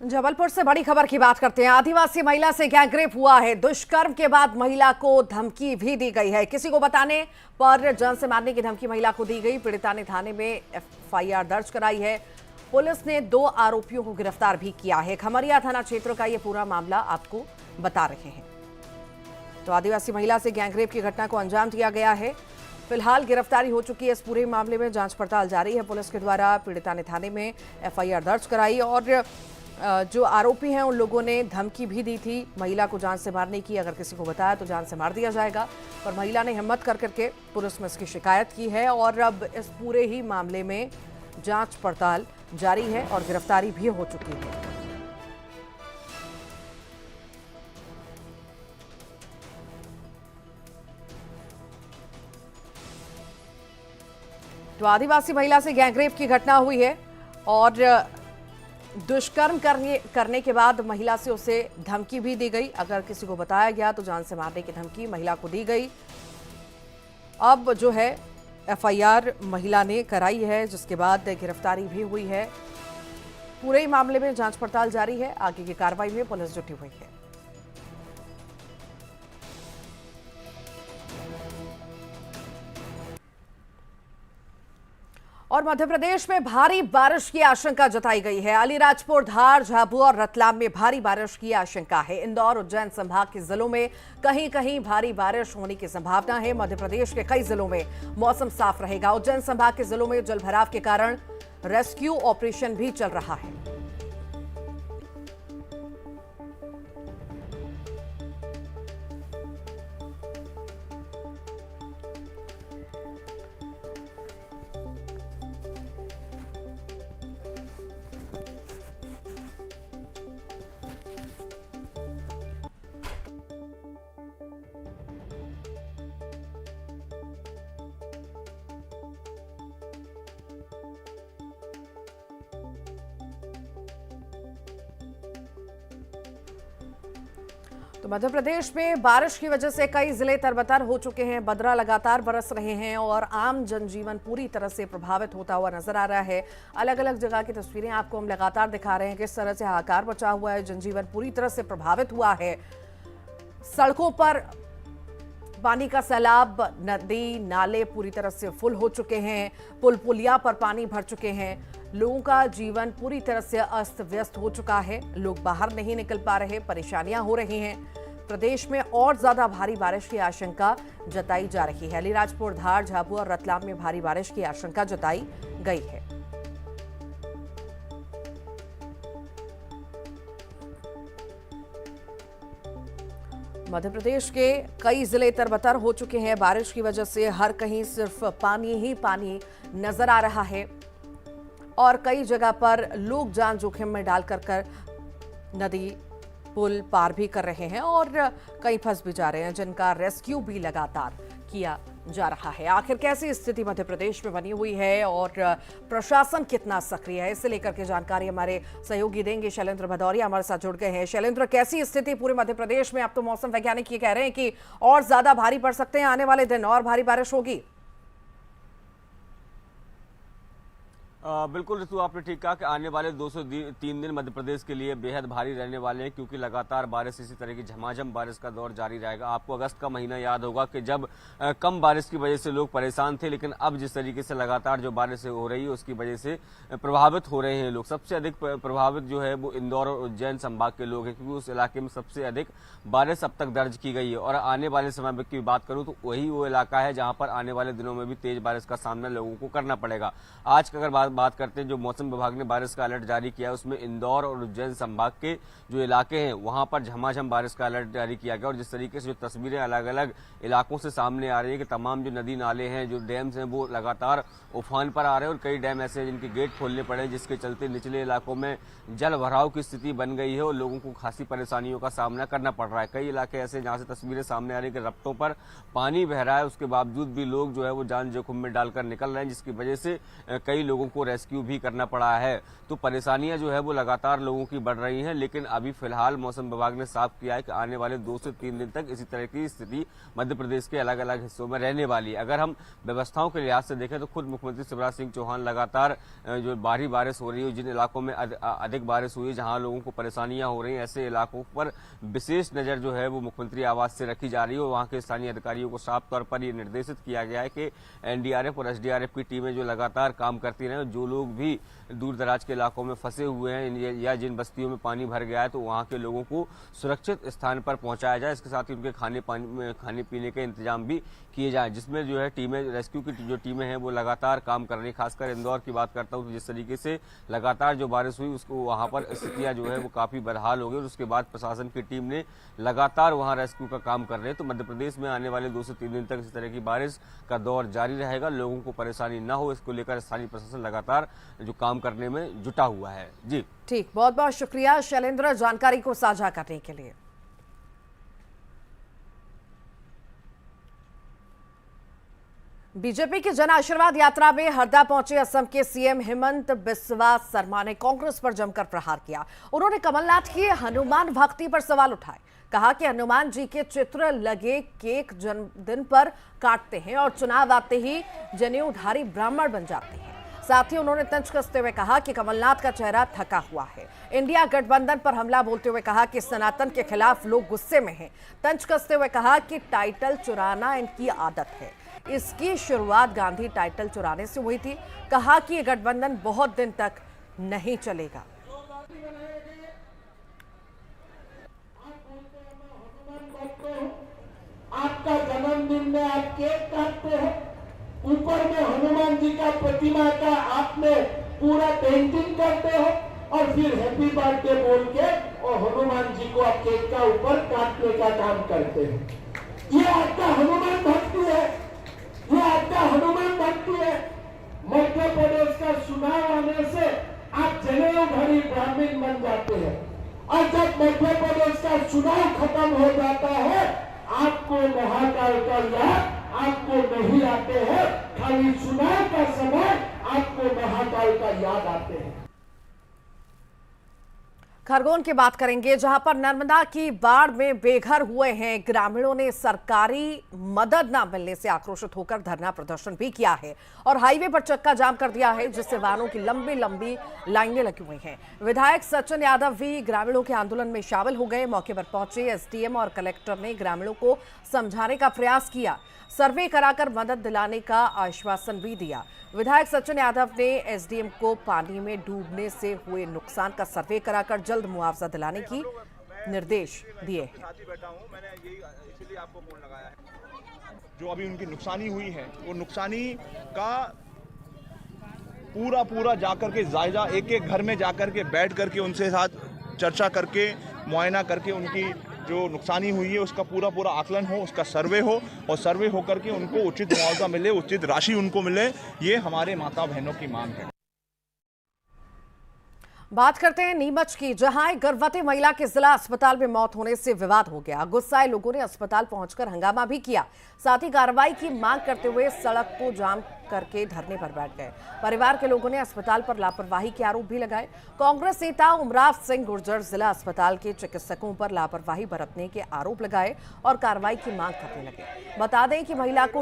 जबलपुर से बड़ी खबर की बात करते हैं। आदिवासी महिला से गैंगरेप हुआ है। दुष्कर्म के बाद महिला को धमकी भी दी गई है। किसी को बताने पर जान से मारने की धमकी महिला को दी गई। पीड़िता ने थाने में एफआईआर दर्ज कराई है। पुलिस ने 2 आरोपियों को गिरफ्तार भी किया है। खमरिया थाना क्षेत्र का यह पूरा मामला आपको बता रहे हैं। तो आदिवासी महिला से गैंगरेप की घटना को अंजाम दिया गया है। फिलहाल गिरफ्तारी हो चुकी है। इस पूरे मामले में जांच पड़ताल जारी है। पुलिस के द्वारा पीड़िता ने थाने में एफआईआर दर्ज कराई और जो आरोपी हैं उन लोगों ने धमकी भी दी थी महिला को जान से मारने की। अगर किसी को बताया तो जान से मार दिया जाएगा। पर महिला ने हिम्मत करके पुलिस में इसकी शिकायत की है और अब इस पूरे ही मामले में जांच पड़ताल जारी है और गिरफ्तारी भी हो चुकी है। तो आदिवासी महिला से गैंगरेप की घटना हुई है और दुष्कर्म करने के बाद महिला से उसे धमकी भी दी गई। अगर किसी को बताया गया तो जान से मारने की धमकी महिला को दी गई। अब जो है एफआईआर महिला ने कराई है, जिसके बाद गिरफ्तारी भी हुई है। पूरे ही मामले में जांच पड़ताल जारी है। आगे की कार्रवाई में पुलिस जुटी हुई है। और मध्य प्रदेश में भारी बारिश की आशंका जताई गई है। अलीराजपुर, धार, झाबुआ और रतलाम में भारी बारिश की आशंका है। इंदौर, उज्जैन संभाग के जिलों में कहीं कहीं भारी बारिश होने की संभावना है। मध्य प्रदेश के कई जिलों में मौसम साफ रहेगा। उज्जैन संभाग के जिलों में जलभराव के कारण रेस्क्यू ऑपरेशन भी चल रहा है। तो मध्य प्रदेश में बारिश की वजह से कई जिले तरबतर हो चुके हैं। बदरा लगातार बरस रहे हैं और आम जनजीवन पूरी तरह से प्रभावित होता हुआ नजर आ रहा है। अलग अलग जगह की तस्वीरें आपको हम लगातार दिखा रहे हैं किस तरह से हाहाकार मचा हुआ है। जनजीवन पूरी तरह से प्रभावित हुआ है। सड़कों पर पानी का सैलाब, नदी नाले पूरी तरह से फुल हो चुके हैं। पुल पुलिया पर पानी भर चुके हैं। लोगों का जीवन पूरी तरह से अस्त व्यस्त हो चुका है। लोग बाहर नहीं निकल पा रहे, परेशानियां हो रही हैं। प्रदेश में और ज्यादा भारी बारिश की आशंका जताई जा रही है। अलीराजपुर, धार, झाबुआ और रतलाम में भारी बारिश की आशंका जताई गई है। मध्य प्रदेश के कई जिले तरबतर हो चुके हैं। बारिश की वजह से हर कहीं सिर्फ पानी ही पानी नजर आ रहा है और कई जगह पर लोग जान जोखिम में डालकर नदी पुल पार भी कर रहे हैं और कई फंस भी जा रहे हैं, जिनका रेस्क्यू भी लगातार किया जा रहा है। आखिर कैसी स्थिति मध्य प्रदेश में बनी हुई है और प्रशासन कितना सक्रिय है, इसे लेकर के जानकारी हमारे सहयोगी देंगे। शैलेंद्र भदौरिया हमारे साथ जुड़ गए हैं। शैलेंद्र, कैसी स्थिति पूरे मध्य प्रदेश में? अब तो मौसम वैज्ञानिक ये कह रहे हैं कि और ज्यादा भारी पड़ सकते हैं आने वाले दिन और भारी बारिश होगी। बिल्कुल ऋतु, आपने ठीक कहा कि आने वाले 2 से 3 दिन मध्य प्रदेश के लिए बेहद भारी रहने वाले हैं, क्योंकि लगातार बारिश, इसी तरह की झमाझम बारिश का दौर जारी रहेगा। आपको अगस्त का महीना याद होगा कि जब कम बारिश की वजह से लोग परेशान थे, लेकिन अब जिस तरीके से लगातार जो बारिश हो रही है उसकी वजह से प्रभावित हो रहे हैं लोग। सबसे अधिक प्रभावित जो है वो इंदौर और उज्जैन संभाग के लोग हैं, क्योंकि उस इलाके में सबसे अधिक बारिश अब तक दर्ज की गई है। और आने वाले समय की बात करूं तो वही वो इलाका है जहां पर आने वाले दिनों में भी तेज बारिश का सामना लोगों को करना पड़ेगा। आज का अगर बात करते हैं, जो मौसम विभाग ने बारिश का अलर्ट जारी किया है उसमें इंदौर और उज्जैन संभाग के जो इलाके हैं वहां पर झमाझम बारिश का अलर्ट जारी किया गया। और जिस तरीके से जो तस्वीरें अलग अलग इलाकों से सामने आ रही है कि तमाम जो नदी नाले हैं, जो डैम्स हैं, वो लगातार उफान पर आ रहे हैं और कई डैम ऐसे हैं जिनके गेट खोलने पड़े हैं, जिसके चलते निचले इलाकों में जल भराव की स्थिति बन गई है और लोगों को खासी परेशानियों का सामना करना पड़ रहा है। कई इलाके ऐसे जहां से तस्वीरें सामने आ रही है कि रफ्तों पर पानी बह रहा है, उसके बावजूद भी लोग जो है वो जान जोखिम में डालकर निकल रहे हैं, जिसकी वजह से कई लोगों को रेस्क्यू भी करना पड़ा है। तो परेशानियां जो है वो लगातार लोगों की बढ़ रही हैं, लेकिन अभी फिलहाल मौसम विभाग ने साफ किया है कि आने वाले 2 से 3 दिन तक इसी तरह की स्थिति मध्य प्रदेश के अलग अलग हिस्सों में रहने वाली है। अगर हम व्यवस्थाओं के लिहाज से देखें तो खुद मुख्यमंत्री शिवराज सिंह चौहान लगातार जो भारी बारिश हो रही है, जिन इलाकों में अधिक बारिश हुई है, जहां लोगों को परेशानियां हो रही हैं, ऐसे इलाकों पर विशेष नजर जो है वो मुख्यमंत्री आवास से रखी जा रही है। और वहां के स्थानीय अधिकारियों को साफ तौर पर यह निर्देशित किया गया है कि एनडीआरएफ और एसडीआरएफ की टीमें जो लगातार काम करती रहें, जो लोग भी दूर दराज के इलाकों में फंसे हुए हैं या जिन बस्तियों में पानी भर गया है, तो वहां के लोगों को सुरक्षित स्थान पर पहुंचाया जाए। इसके साथ ही उनके खाने पीने के इंतजाम भी किए जाए, जिसमें जो है टीमें, रेस्क्यू की जो टीमें हैं वो लगातार काम कर रही हैं। खासकर इंदौर की बात करता हूं तो जिस तरीके से लगातार जो बारिश हुई उसको वहां पर स्थितियां जो है वो काफी बदहाल हो गई और उसके बाद प्रशासन की टीम ने लगातार वहां रेस्क्यू का काम कर रहे हैं। तो मध्य प्रदेश में आने वाले 2 से 3 दिन तक इस तरह की बारिश का दौर जारी रहेगा। लोगों को परेशानी न हो, इसको लेकर स्थानीय प्रशासन लगातार जो काम करने में जुटा हुआ है। जी ठीक, बहुत बहुत शुक्रिया शैलेंद्र जानकारी को साझा करने के लिए। बीजेपी की जन आशीर्वाद यात्रा में हरदा पहुंचे असम के सीएम हिमंत बिस्वा शर्मा ने कांग्रेस पर जमकर प्रहार किया। उन्होंने कमलनाथ की हनुमान भक्ति पर सवाल उठाए। कहा कि हनुमान जी के चित्र लगे केक जन्मदिन पर काटते हैं और चुनाव आते ही जनेऊधारी ब्राह्मण बन जाते हैं। साथ ही उन्होंने तंज कसते हुए कहा कि कमलनाथ का चेहरा थका हुआ है। इंडिया गठबंधन पर हमला बोलते हुए कहा कि सनातन के खिलाफ लोग गुस्से में हैं। तंज कसते हुए कहा कि टाइटल चुराना इनकी आदत है। इसकी शुरुआत गांधी टाइटल चुराने से हुई थी। कहा कि ये गठबंधन बहुत दिन तक नहीं चलेगा। आपका जन्मदिन में आप केक काटते हो, ऊपर में हनुमान जी का प्रतिमा का आपने पूरा पेंटिंग करते हो और फिर हैप्पी बर्थडे बोल के और हनुमान जी को आप केक का ऊपर काटने का काम करते हो। ये आपका हनुमान भक्ति है, ये आपका हनुमान भक्ति है। मध्य प्रदेश का चुनाव आने से आप जनेऊधारी ब्राह्मण बन जाते हैं और जब मध्य प्रदेश का चुनाव खत्म हो जाता है, आपको महाकाल का याद आपको नहीं आते हैं। खाली चुनाव का समय आपको महाकाल का याद आते हैं। खरगोन की बात करेंगे, जहां पर नर्मदा की बाढ़ में बेघर हुए हैं ग्रामीणों ने सरकारी मदद न मिलने से आक्रोशित होकर धरना प्रदर्शन भी किया है और हाईवे पर चक्का जाम कर दिया है, जिससे वाहनों की लंबी लंबी लाइनें लगी हुई हैं। विधायक सचिन यादव भी ग्रामीणों के आंदोलन में शामिल हो गए। मौके पर पहुंचे एसडीएम और कलेक्टर ने ग्रामीणों को समझाने का प्रयास किया, सर्वे कराकर मदद दिलाने का आश्वासन भी दिया। विधायक सचिन यादव ने एसडीएम को पानी में डूबने से हुए नुकसान का सर्वे कराकर जल्द मुआवजा दिलाने की निर्देश दिए हैं। मैंने यही इसीलिए आपको फोन लगाया है। जो अभी उनकी नुकसानी हुई है, वो नुकसानी का पूरा जाकर के जायजा एक एक घर में जाकर के बैठ करके उनसे साथ चर्चा करके मुआयना करके उनकी जो नुकसानी हुई है उसका पूरा आकलन हो, उसका सर्वे हो और सर्वे होकर के उनको उचित मुआवजा मिले, उचित राशि उनको मिले। ये हमारे माता बहनों की मांग है। बात करते हैं नीमच की, जहां एक गर्भवती महिला के जिला अस्पताल में मौत होने से विवाद हो गया। गुस्साए लोगों ने अस्पताल पहुंचकर हंगामा भी किया, साथ ही कार्रवाई की मांग करते हुए सड़क को जाम करके धरने पर बैठ गए। परिवार के लोगों ने अस्पताल पर लापरवाही के आरोप भी लगाए। कांग्रेस नेता उमराव सिंह गुर्जर जिला अस्पताल के चिकित्सकों पर लापरवाही बरतने के आरोप लगाए और कार्रवाई की मांग करने लगे। बता दें कि महिला को